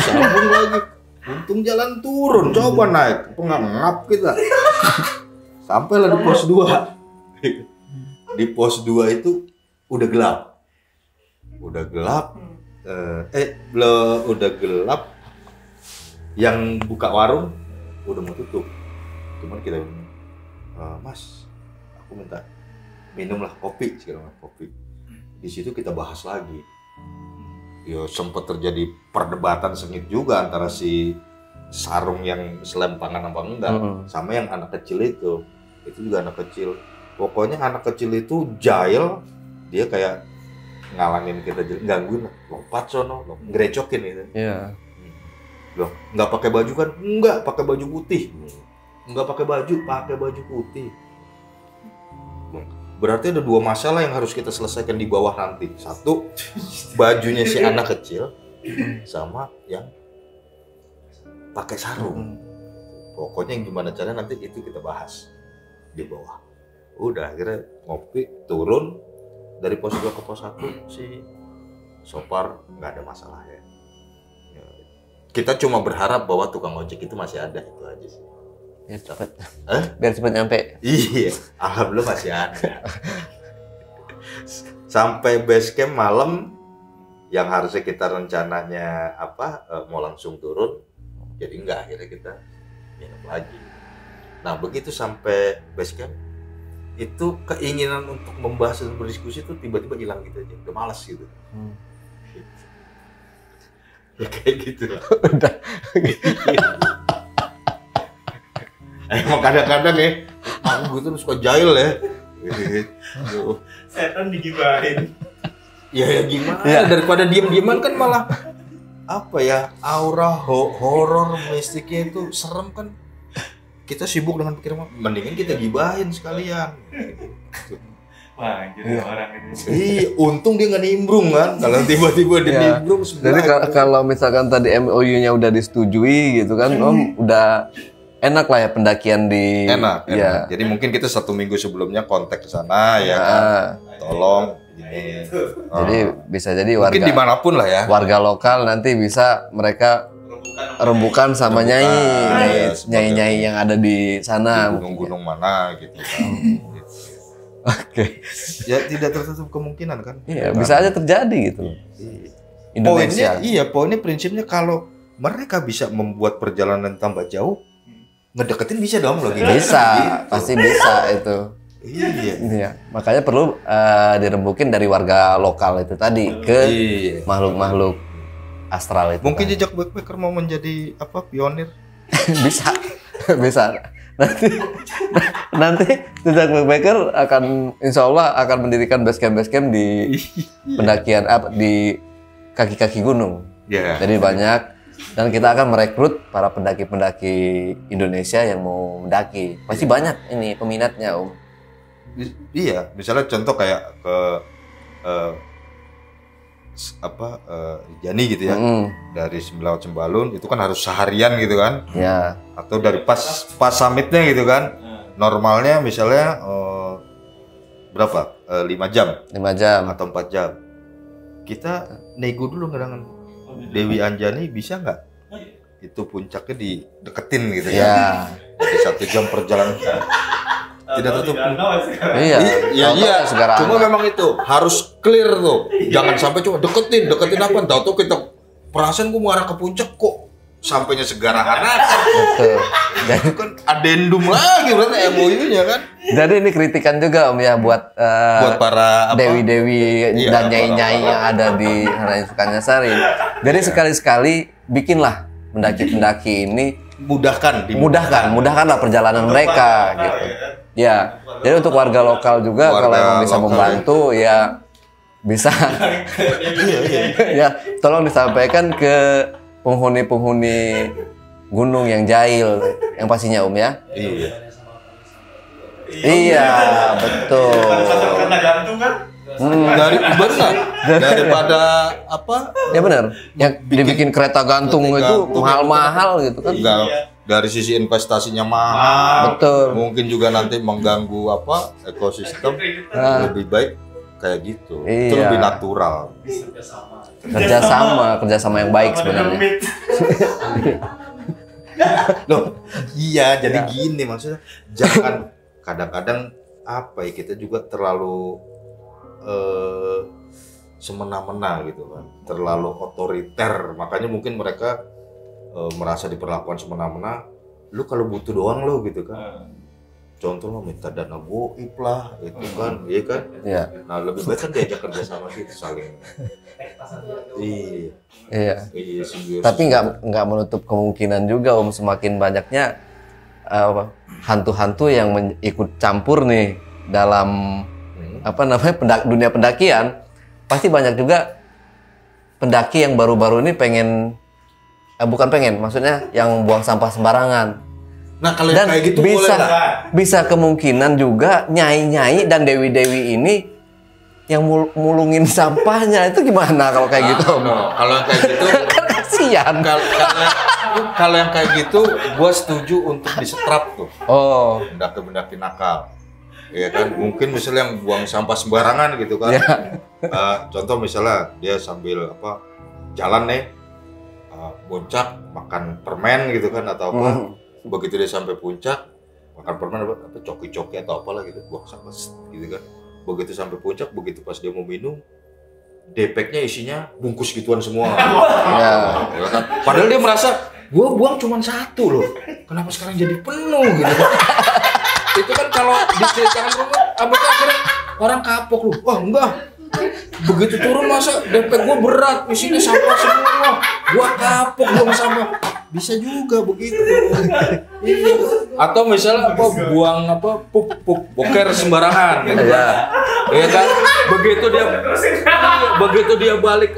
Untung jalan turun, coba naik, ngap kita. Sampailah di pos 2. Di pos 2 itu udah gelap. Udah gelap. Yang buka warung udah mau tutup. Cuman kita Mas, aku minta minum lah kopi, kopi. Di situ kita bahas lagi. ya sempat terjadi perdebatan sengit juga antara si sarung yang selempangan apa enggak sama yang anak kecil itu juga anak kecil. Pokoknya anak kecil itu jahil, dia kayak ngalangin kita, gangguin, lompat sono, ngerecokin gitu. Iya. Loh, nggak pakai baju kan? Enggak, pakai baju putih. Nggak pakai baju putih. Berarti ada dua masalah yang harus kita selesaikan di bawah nanti. Satu, bajunya si anak kecil sama yang pakai sarung. Pokoknya gimana caranya nanti itu kita bahas di bawah. Udah akhirnya ngopi, turun dari pos 2 ke pos 1 sih so far nggak ada masalah ya. Kita cuma berharap bahwa tukang ojek itu masih ada, itu aja sih. Biar cepet. Biar cepet nyampe. Iya, alhamdulillah masih ada. Sampai base camp malam yang harusnya kita rencananya mau langsung turun, jadi enggak, akhirnya kita minum lagi. Nah begitu sampai base camp, itu keinginan untuk membahas dan berdiskusi itu tiba-tiba hilang gitu aja, udah malas gitu. Ya kayak gitu lah. Udah. Emang kadang-kadang ya, aku tuh suka jahil ya. Setan digibahin. Ya gimana? Ya. Daripada diem-dieman kan malah aura horor mistiknya itu serem kan. Kita sibuk dengan pikiran, mendingan kita gibahin sekalian. Wah, jadi orang itu. Iya, untung dia nggak nimbrung kan. Kalau tiba-tiba dia nimbrung sebenarnya. Jadi kalau misalkan tadi MOU-nya udah disetujui gitu kan, Om udah enak lah ya pendakian di. Enak. Ya. Jadi mungkin kita 1 minggu sebelumnya kontak ke sana ya kan. Tolong. Ini. Jadi bisa jadi mungkin dimanapun lah ya. Warga lokal nanti bisa mereka rembukan sama nyai yang ada di sana. Gunung-gunung mana gitu kan. Oke. Ya tidak tertutup kemungkinan kan. Iya, bisa aja terjadi gitu. Indonesia. Poinnya prinsipnya kalau mereka bisa membuat perjalanan tambah jauh, ngedeketin bisa dong lagi. Bisa, pasti bisa itu. Iya. Makanya perlu dirembukin dari warga lokal itu tadi ke makhluk-makhluk astral itu. Mungkin jejak backpacker mau menjadi pionir? bisa. Nanti jejak backpacker insya Allah akan mendirikan base camp di pendakian di kaki-kaki gunung. Yeah. Jadi banyak, dan kita akan merekrut para pendaki-pendaki Indonesia yang mau mendaki. Pasti banyak ini peminatnya, Om. Iya, misalnya contoh kayak ke Jani gitu ya, dari Sembilaut Sembalun itu kan harus seharian gitu kan, ya. Atau dari pas summitnya gitu kan, normalnya misalnya berapa? 5 jam atau 4 jam. Kita nego dulu dengan Dewi Anjani, bisa nggak? Itu puncaknya dideketin gitu ya. Jadi 1 jam perjalanan. Tidak tutup. Iya. Cuma memang itu harus clear tuh. Jangan sampai cuma deketin apa? Tahu kita perasaan gua mau arah ke puncak kok sampainya Segara Hanakan. Betul. Itu kan adendum lagi berarti MOU-nya kan. Jadi ini kritikan juga Om ya buat para dewi-dewi dan nyai-nyai yang ada di Raden Sukanyasari. Jadi sekali-sekali bikinlah pendaki-pendaki ini mudahkanlah perjalanan mereka gitu. Ya, jadi untuk warga lokal juga kalau emang bisa membantu ya bisa. Ya, tolong disampaikan ke penghuni gunung yang jahil, yang pastinya Om ya. Iya, betul. Daripada Ya benar. Yang dibikin kereta gantung itu mahal-mahal gitu kan. Dari sisi investasinya mahal. Betul. Mungkin juga nanti mengganggu ekosistem. Lebih baik kayak gitu. Itu lebih natural. Kerjasama yang baik sebenarnya. Loh, iya jadi gini maksudnya. Jangan kadang-kadang kita juga terlalu semena-mena gitu kan, terlalu otoriter, makanya mungkin mereka merasa diperlakukan semena-mena. Lu kalau butuh doang lo gitu kan, contoh lo minta dana goib lah, itu kan, iya kan? Iya. Nah lebih baik kan diajak kerja sama gitu saling. Iya. Iya. Iya simbiosis. Tapi nggak menutup kemungkinan juga Om, semakin banyaknya hantu-hantu yang ikut campur nih dalam apa namanya dunia pendakian, pasti banyak juga pendaki yang baru-baru ini bukan pengen, maksudnya yang buang sampah sembarangan. Nah kalau Dan yang kayak gitu boleh lah. bisa kemungkinan juga nyai-nyai dan dewi-dewi ini yang mulungin sampahnya, itu gimana kalau kayak gitu Om? Kalau yang kayak gitu Kan kasihan. Kalau yang kayak gitu, gue setuju untuk disetrap tuh. Oh. Pendaki-pendaki nakal, ya kan? Mungkin misalnya yang buang sampah sembarangan gitu kan. Contoh misalnya dia sambil jalan nih, puncak makan permen gitu kan atau apa. Begitu dia sampai puncak makan permen apa coki-coki atau apalah gitu, buang sampah gitu kan. Begitu sampai puncak, begitu pas dia mau minum, depeknya isinya bungkus gituan semua. Ya kan? Padahal dia merasa gua buang cuma satu loh, kenapa sekarang jadi penuh gitu. Itu kan kalau diceritakan rumah, akhirnya orang kapok loh. Wah enggak, begitu turun masa depek gua berat, isinya sampah semua, gua kapok buang sampah. Bisa juga begitu. Iya. Atau misalnya buang boker sembarangan gitu kan. Iya kan? Begitu dia balik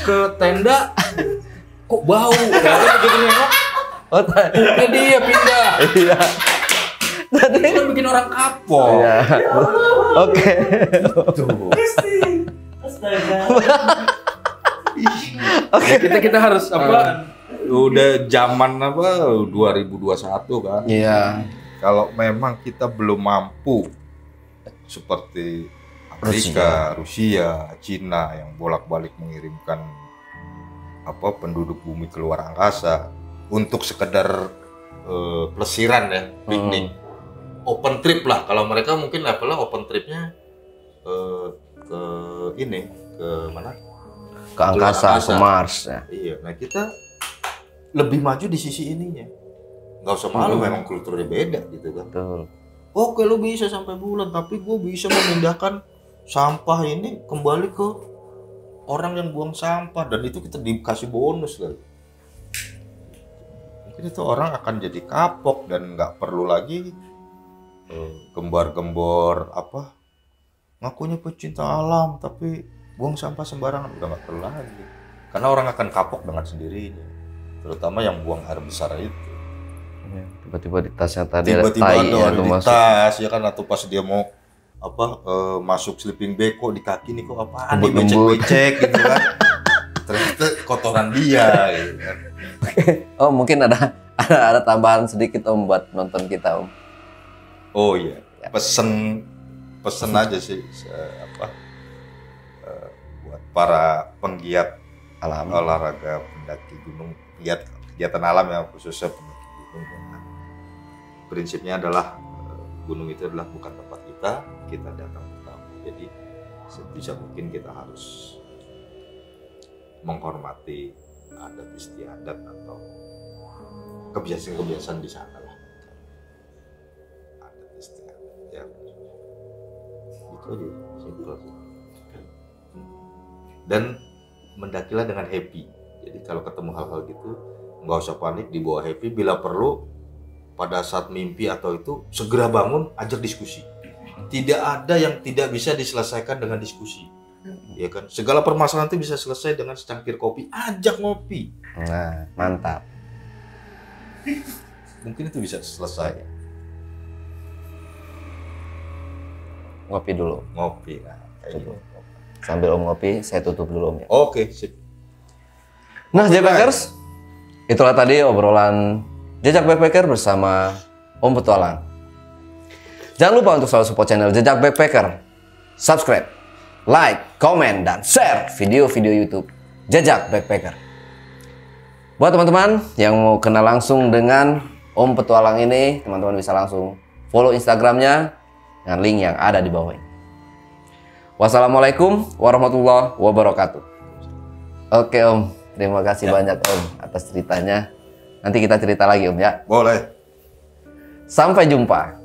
ke tenda, kok bau? Ternyata begitu nengok, dia pindah. Iya. Jadi itu kan bikin orang kapok. Iya. Oke. Oke. Kita harus udah zaman 2021 kan. Iya. Kalau memang kita belum mampu seperti Amerika, Rusia, Cina yang bolak-balik mengirimkan penduduk bumi keluar angkasa untuk sekedar pelesiran ya, piknik, open trip lah. Kalau mereka mungkin open tripnya ke mana? Ke angkasa, ke Mars ya. Iya. Nah kita lebih maju di sisi ininya, nggak usah malu, memang kulturnya beda gitu kan. Betul. Oke lu bisa sampai bulan, tapi gue bisa memindahkan sampah ini kembali ke orang yang buang sampah, dan itu kita dikasih bonus kali. Mungkin itu orang akan jadi kapok dan nggak perlu lagi gembar-gembor ngakunya pecinta alam tapi buang sampah sembarangan, udah nggak perlu lagi, karena orang akan kapok dengan sendirinya. Terutama yang buang air besar itu. Tiba-tiba di tasnya tadi tiba-tiba ada di tas ya kan, atau pas dia mau masuk sleeping bag kok di kaki nih kok apaan nih, becek-becek gitu kan. Ternyata kotoran dia gitu kan. Oh mungkin ada tambahan sedikit Om buat nonton kita Om. Oh iya, pesen aja sih buat para penggiat Alam, olahraga pendaki gunung, kegiatan alam yang khususnya pendaki gunung. Prinsipnya adalah gunung itu adalah bukan tempat kita datang pertama. Jadi sebisa mungkin kita harus menghormati adat istiadat atau kebiasaan-kebiasaan di sana lah. Adat istiadat ya. Itu aja, simpel. Dan mendakilah dengan happy. Jadi kalau ketemu hal-hal gitu nggak usah panik, dibawa happy. Bila perlu pada saat mimpi atau itu segera bangun, ajak diskusi. Tidak ada yang tidak bisa diselesaikan dengan diskusi, ya kan? Segala permasalahan itu bisa selesai dengan secangkir kopi, ajak ngopi. Nah mantap. Mungkin itu bisa selesai. Ngopi dulu. Ngopi, nah kayak gitu. Sambil Om ngopi, saya tutup dulu Om ya. Oke, sip. Nah, Backpackers, itulah tadi obrolan Jejak Backpacker bersama Om Petualang. Jangan lupa untuk selalu support channel Jejak Backpacker, subscribe, like, komen, dan share video-video YouTube Jejak Backpacker. Buat teman-teman yang mau kenal langsung dengan Om Petualang ini, teman-teman bisa langsung follow Instagramnya dengan link yang ada di bawah ini. Wassalamualaikum warahmatullahi wabarakatuh. Oke Om, terima kasih banyak Om atas ceritanya. Nanti kita cerita lagi Om ya. Boleh. Sampai jumpa.